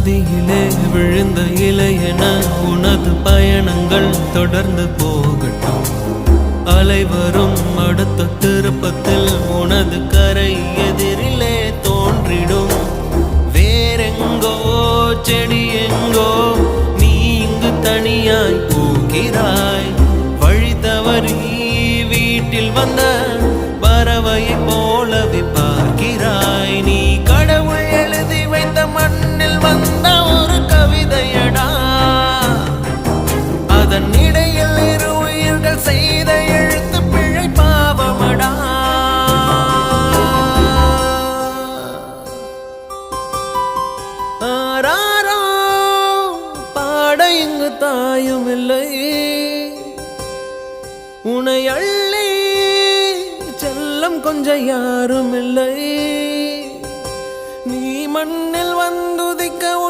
நதியிலே விழுந்த இலையென உனது பயணங்கள் தொடர்ந்து போகட்டும். அலைவரும் அடுத்த திருப்பத்தில் உனது கரை எதிரிலே தோன்றிடும். வேறெங்கோ செடி எங்கோ நீ இங்கு தனியாய் போகிறாய். வழி தவறி வீட்டில் வந்த பறவையை போலவே பார்க்கிறாய். நீ கடவுள் எழுதி வைத்த மண்ணில் வந்த ஒரு கவிதையடா. அதன் இடையில் இரு உயிர்கள் செய்த எழுத்து பிழை பாவமடா. ஆராரோ பாட இங்கு தாயும் இல்லை. உனை அள்ளி செல்லம் கொஞ்சம் யாரும் இல்லை. நீ மண்ணில் வந்துதிக்க